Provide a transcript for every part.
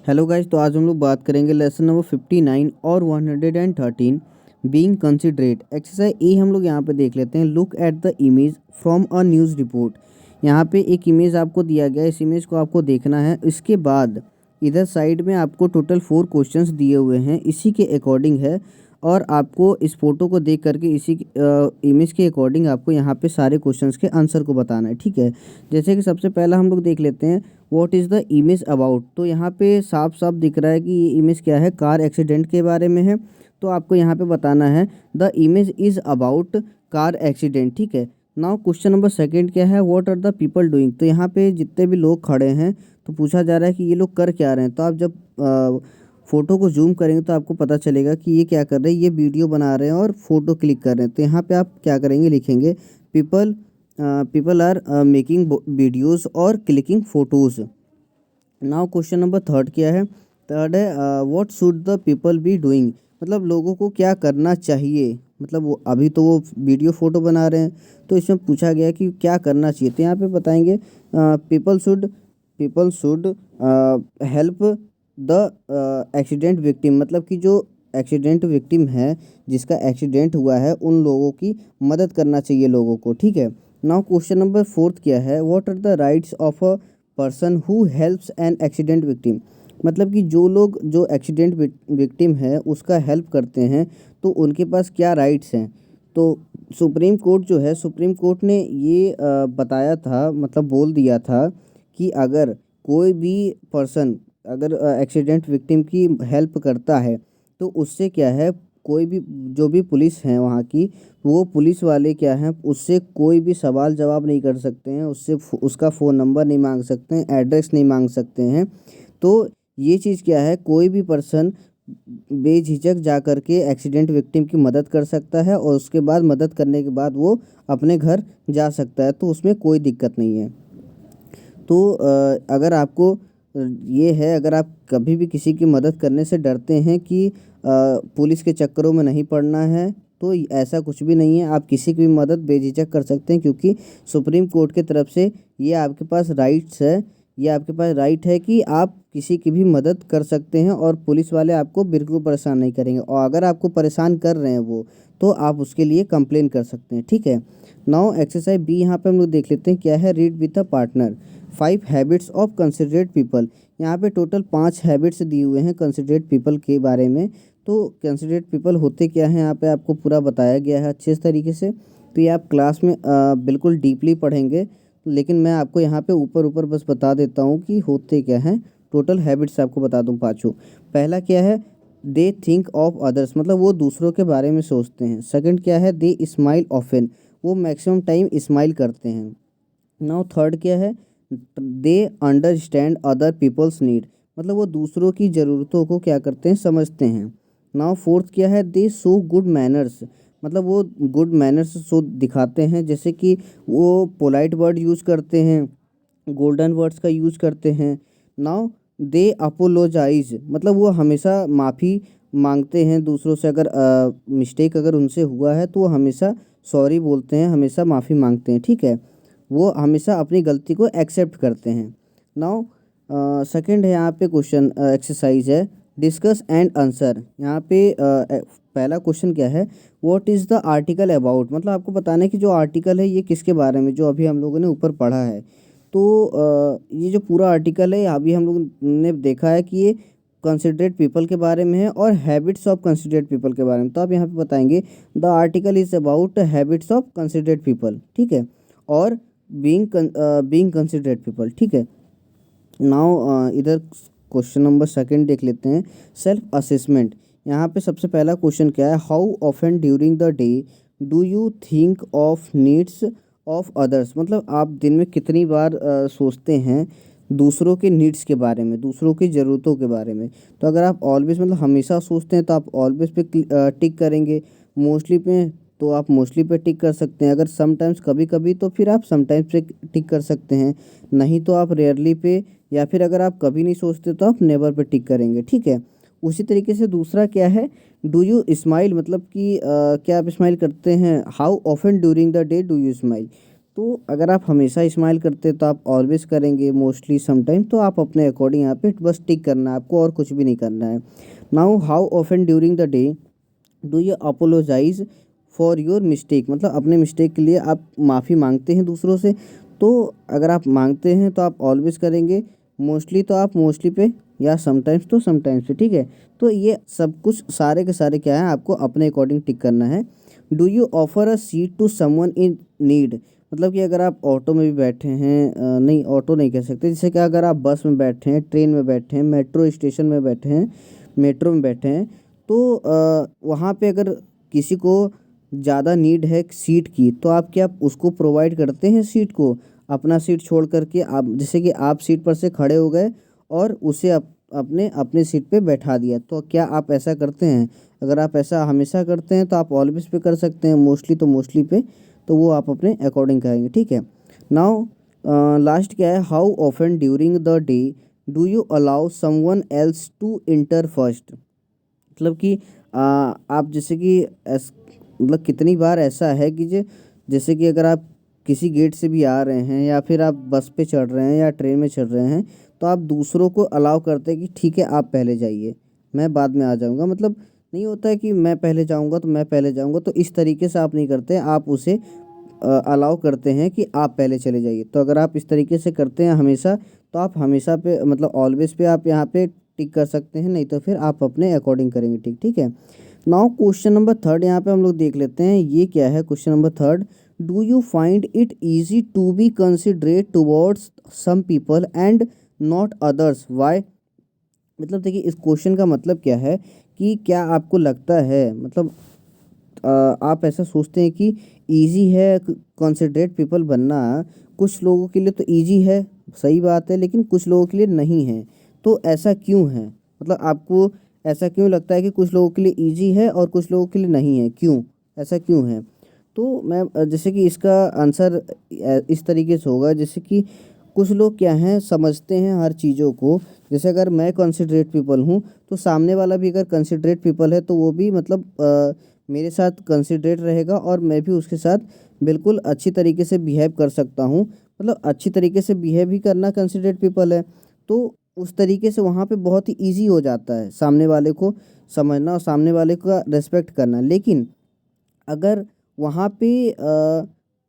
Hello guys, तो आज हम लोग बात करेंगे लेसन नंबर 59 और 113 बीइंग कंसिडरेट। एक्सरसाइज ए हम लोग यहाँ पे देख लेते हैं। Look at the image from a news report. यहाँ पे एक इमेज आपको दिया गया है, इस इमेज को आपको देखना है। इसके बाद इधर साइड में आपको टोटल 4 क्वेश्चंस दिए हुए हैं, इसी के अकॉर्डिंग है। और आपको इस फोटो को देख करके इसी इमेज के अकॉर्डिंग आपको यहाँ पे सारे क्वेश्चंस के आंसर को बताना है, ठीक है। जैसे कि सबसे पहला हम लोग देख लेते हैं, what is the image about. तो यहाँ पे साफ साफ दिख रहा है कि ये इमेज क्या है, कार एक्सीडेंट के बारे में है। तो आपको यहाँ पे बताना है the image is about car accident, ठीक है। नाउ क्वेश्चन नंबर सेकंड क्या है, what are the people doing. तो यहाँ पे जितने भी लोग खड़े हैं तो पूछा जा रहा है कि ये लोग कर क्या रहे हैं। तो आप जब फ़ोटो को जूम करेंगे तो आपको पता चलेगा कि ये क्या कर रहे हैं, ये वीडियो बना रहे हैं और फ़ोटो क्लिक कर रहे हैं। तो यहाँ पे आप क्या करेंगे, लिखेंगे पीपल आर मेकिंग वीडियोज़ और clicking photos. Now question number third क्या है, थर्ड है what should the people be doing. मतलब लोगों को क्या करना चाहिए। मतलब वो अभी तो वो वीडियो फ़ोटो बना रहे हैं, तो इसमें पूछा गया कि क्या करना चाहिए। तो यहाँ पे बताएंगे people should help the accident victim. मतलब कि जो एक्सीडेंट विक्टिम है, जिसका एक्सीडेंट हुआ है, उन लोगों की मदद करना चाहिए लोगों को, ठीक है। नाउ क्वेश्चन नंबर फोर्थ क्या है, what are the rights of a person who helps an accident victim. मतलब कि जो लोग जो एक्सीडेंट विक्टिम है उसका हेल्प करते हैं तो उनके पास क्या राइट्स हैं। तो सुप्रीम कोर्ट जो है, सुप्रीम कोर्ट ने ये बताया था, मतलब बोल दिया था कि अगर कोई भी पर्सन अगर एक्सीडेंट विक्टिम की हेल्प करता है तो उससे क्या है, कोई भी जो भी पुलिस है वहाँ की, वो पुलिस वाले क्या हैं, उससे कोई भी सवाल जवाब नहीं कर सकते हैं, उससे उसका फ़ोन नंबर नहीं मांग सकते हैं, एड्रेस नहीं मांग सकते हैं। तो ये चीज़ क्या है, कोई भी पर्सन बेझिझक जा कर के एक्सीडेंट विक्टिम की मदद कर सकता है और उसके बाद मदद करने के बाद वो अपने घर जा सकता है, तो उसमें कोई दिक्कत नहीं है। तो अगर आपको ये है, अगर आप कभी भी किसी की मदद करने से डरते हैं कि पुलिस के चक्करों में नहीं पड़ना है, तो ऐसा कुछ भी नहीं है। आप किसी की भी मदद बेझिझक कर सकते हैं, क्योंकि सुप्रीम कोर्ट की तरफ से ये आपके पास राइट्स है, ये आपके पास राइट है कि आप किसी की भी मदद कर सकते हैं और पुलिस वाले आपको बिल्कुल परेशान नहीं करेंगे। और अगर आपको परेशान कर रहे हैं वो, तो आप उसके लिए कंप्लेन कर सकते हैं, ठीक है। नाउ एक्सरसाइज बी यहाँ पे हम लोग देख लेते हैं क्या है, read with a partner 5 habits of considerate people. यहाँ पे टोटल 5 हैबिट्स दिए हुए हैं कंसिडरेट पीपल के बारे में। तो कंसिडरेट पीपल होते क्या हैं, यहाँ पे आपको पूरा बताया गया है अच्छे तरीके से। तो ये आप क्लास में बिल्कुल डीपली पढ़ेंगे, लेकिन मैं आपको यहाँ पे ऊपर ऊपर बस बता देता हूँ कि होते क्या हैं। टोटल हैबिट्स आपको बता दूँ पाँचों। पहला क्या है, दे थिंक ऑफ अदर्स। मतलब वो दूसरों के बारे में सोचते हैं। सेकंड क्या है, दे स्माइल ऑफन। वो मैक्सिमम टाइम स्माइल करते हैं। नाउ थर्ड क्या है, they understand other people's need. मतलब वो दूसरों की ज़रूरतों को क्या करते हैं, समझते हैं। नाउ फोर्थ क्या है, दे शो गुड मैनर्स। मतलब वो गुड मैनर्स शो दिखाते हैं, जैसे कि वो पोलाइट वर्ड यूज़ करते हैं, गोल्डन वर्ड्स का यूज़ करते हैं। Now they apologise. मतलब वो हमेशा माफ़ी मांगते हैं दूसरों से। अगर मिस्टेक अगर उनसे हुआ है तो वो हमेशा सॉरी बोलते हैं, हमेशा माफ़ी मांगते हैं, ठीक है। वो हमेशा अपनी गलती को एक्सेप्ट करते हैं। नाउ सेकंड है यहाँ पे क्वेश्चन, एक्सरसाइज है डिस्कस एंड आंसर। यहाँ पे पहला क्वेश्चन क्या है, what is the article about. मतलब आपको बताना है कि जो आर्टिकल है ये किसके बारे में, जो अभी हम लोगों ने ऊपर पढ़ा है। तो ये जो पूरा आर्टिकल है, अभी हम लोग ने देखा है कि ये कंसिडरेट पीपल के बारे में है और हैबिट्स ऑफ कंसिडरेट पीपल के बारे में। तो आप यहाँ पे बताएंगे the article is about habits of considerate people, ठीक है। और बीइंग कंसिडरेट पीपल, ठीक है। नाउ इधर क्वेश्चन नंबर सेकंड देख लेते हैं, सेल्फ असेसमेंट। यहाँ पे सबसे पहला क्वेश्चन क्या है, how often during the day do you think of needs of others. मतलब आप दिन में कितनी बार सोचते हैं दूसरों के नीड्स के बारे में, दूसरों की ज़रूरतों के बारे में। तो अगर आप ऑलवेज मतलब हमेशा सोचते हैं तो आप ऑलवेज पे टिक करेंगे। मोस्टली पे तो आप मोस्टली पे टिक कर सकते हैं। अगर समटाइम्स कभी कभी तो फिर आप समटाइम्स पे टिक कर सकते हैं। नहीं तो आप रेयरली पे, या फिर अगर आप कभी नहीं सोचते तो आप नेवर पे टिक करेंगे, ठीक है। उसी तरीके से दूसरा क्या है, डू यू स्माइल। मतलब कि क्या आप स्माइल करते हैं, how often during the day do you smile. तो अगर आप हमेशा स्माइल करते हैं तो आप ऑलवेज करेंगे, मोस्टली, समटाइम, तो आप अपने अकॉर्डिंग यहाँ पे बस टिक करना है आपको, और कुछ भी नहीं करना है। Now how often during the day do you apologise for your mistake, मतलब अपने मिस्टेक के लिए आप माफ़ी मांगते हैं दूसरों से। तो अगर आप मांगते हैं तो आप ऑलवेज करेंगे, मोस्टली तो आप मोस्टली पे, या समटाइम्स तो समटाइम्स पे, ठीक है। तो ये सब कुछ सारे के सारे क्या है, आपको अपने अकॉर्डिंग टिक करना है। Do you offer a seat to someone in need, मतलब कि अगर आप ऑटो में भी बैठे हैं, नहीं ऑटो नहीं कह सकते, जैसे कि अगर आप बस में बैठे हैं, ट्रेन में बैठे हैं, मेट्रो स्टेशन में बैठे हैं, मेट्रो में बैठे हैं, तो वहाँ पे अगर किसी को ज़्यादा नीड है सीट की, तो आप क्या उसको प्रोवाइड करते हैं सीट को, अपना सीट छोड़ करके आप, जैसे कि आप सीट पर से खड़े हो गए और उसे अपने अपने सीट पे बैठा दिया, तो क्या आप ऐसा करते हैं? अगर आप ऐसा हमेशा करते हैं तो आप ऑलवेज पे कर सकते हैं, मोस्टली तो मोस्टली पे, तो वो आप अपने अकॉर्डिंग करेंगे, ठीक है। नाउ लास्ट क्या है, how often during the day do you allow someone else to enter first, मतलब कि आप जैसे कि मतलब कितनी बार ऐसा है कि जैसे कि अगर आप किसी गेट से भी आ रहे हैं, या फिर आप बस पे चढ़ रहे हैं या ट्रेन में चढ़ रहे हैं, तो आप दूसरों को अलाउ करते हैं कि ठीक है आप पहले जाइए, मैं बाद में आ जाऊंगा, मतलब नहीं होता है कि मैं पहले जाऊंगा तो मैं पहले जाऊंगा, तो इस तरीके से आप नहीं करते, आप उसे अलाउ करते हैं कि आप पहले चले जाइए। तो अगर आप इस तरीके से करते हैं हमेशा, तो आप हमेशा पे, मतलब ऑलवेज पे आप यहाँ पे टिक कर सकते हैं, नहीं तो फिर आप अपने अकॉर्डिंग करेंगे, ठीक ठीक है। नाउ क्वेश्चन नंबर थर्ड यहाँ पे हम लोग देख लेते हैं, ये क्या है question number third, do you find it easy to be considerate towards some people and not others, why, मतलब देखिए इस क्वेश्चन का मतलब क्या है कि क्या आपको लगता है, मतलब आप ऐसा सोचते हैं कि इजी है कंसिडरेट पीपल बनना, कुछ लोगों के लिए तो इजी है, सही बात है, लेकिन कुछ लोगों के लिए नहीं है, तो ऐसा क्यों है? मतलब आपको ऐसा क्यों लगता है कि कुछ लोगों के लिए इजी है और कुछ लोगों के लिए नहीं है, क्यों, ऐसा क्यों है? तो मैं जैसे कि इसका आंसर इस तरीके से होगा, जैसे कि कुछ लोग क्या हैं, समझते हैं हर चीज़ों को, जैसे अगर मैं कंसिडरेट पीपल हूँ, तो सामने वाला भी अगर कंसिडरेट पीपल है, तो वो भी मतलब मेरे साथ कंसिडरेट रहेगा, और मैं भी उसके साथ बिल्कुल अच्छी तरीके से बिहेव कर सकता हूँ, मतलब अच्छी तरीके से बिहेव ही करना कंसिडरेट पीपल है। तो उस तरीके से वहाँ पे बहुत ही ईज़ी हो जाता है सामने वाले को समझना और सामने वाले का रिस्पेक्ट करना। लेकिन अगर वहाँ पे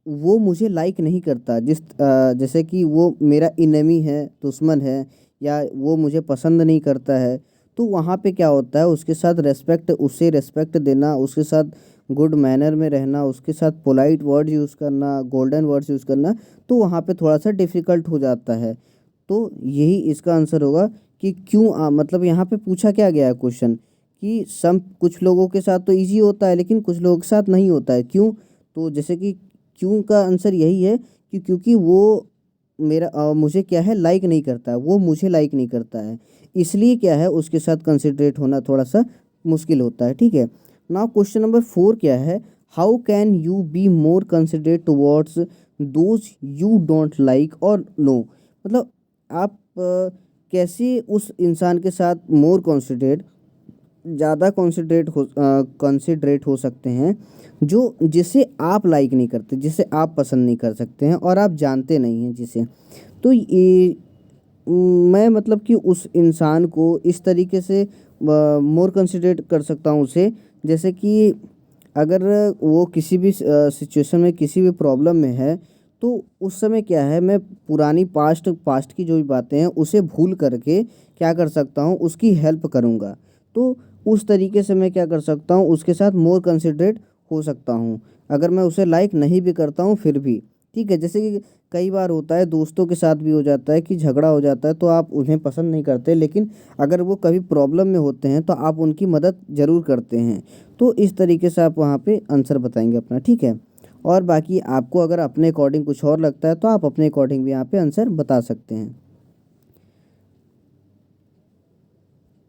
वो मुझे लाइक नहीं करता, जैसे कि वो मेरा इनेमी है, दुश्मन है, या वो मुझे पसंद नहीं करता है, तो वहाँ पे क्या होता है, उसके साथ रिस्पेक्ट, उसे रिस्पेक्ट देना, उसके साथ गुड मैनर में रहना, उसके साथ पोलाइट वर्ड्स यूज़ करना, गोल्डन वर्ड्स यूज़ करना, तो वहाँ पे थोड़ा सा डिफ़िकल्ट हो जाता है। तो यही इसका आंसर होगा कि क्यों, मतलब यहाँ पे पूछा क्या गया है क्वेश्चन, कि सम कुछ लोगों के साथ तो इजी होता है लेकिन कुछ लोगों के साथ नहीं होता है, क्यों? तो जैसे कि क्यों का आंसर यही है कि क्योंकि वो मुझे क्या है, लाइक नहीं करता है, वो मुझे लाइक नहीं करता है, इसलिए क्या है, उसके साथ कंसिडरेट होना थोड़ा सा मुश्किल होता है, ठीक है। नाउ क्वेश्चन नंबर फोर क्या है, how can you be more considerate towards those you don't like और नो, मतलब आप कैसे उस इंसान के साथ मोर कॉन्सिडरेट, ज़्यादा कंसिडरेट हो सकते हैं, जो जिसे आप लाइक नहीं करते, जिसे आप पसंद नहीं कर सकते हैं और आप जानते नहीं हैं जिसे, तो ये मैं मतलब कि उस इंसान को इस तरीके से मोर कंसिडरेट कर सकता हूँ उसे, जैसे कि अगर वो किसी भी सिचुएशन में, किसी भी प्रॉब्लम में है, तो उस समय क्या है, मैं पुरानी पास्ट पास्ट की जो भी बातें हैं उसे भूल करके क्या कर सकता हूँ, उसकी हेल्प करूँगा। तो उस तरीके से मैं क्या कर सकता हूँ, उसके साथ मोर कंसिडरेट हो सकता हूँ, अगर मैं उसे लाइक नहीं भी करता हूँ फिर भी, ठीक है। जैसे कि कई बार होता है, दोस्तों के साथ भी हो जाता है कि झगड़ा हो जाता है, तो आप उन्हें पसंद नहीं करते, लेकिन अगर वो कभी प्रॉब्लम में होते हैं तो आप उनकी मदद ज़रूर करते हैं। तो इस तरीके से आप वहाँ पे आंसर बताएंगे अपना, ठीक है। और बाकी आपको अगर अपने अकॉर्डिंग कुछ और लगता है तो आप अपने अकॉर्डिंग भी यहाँ पे आंसर बता सकते हैं।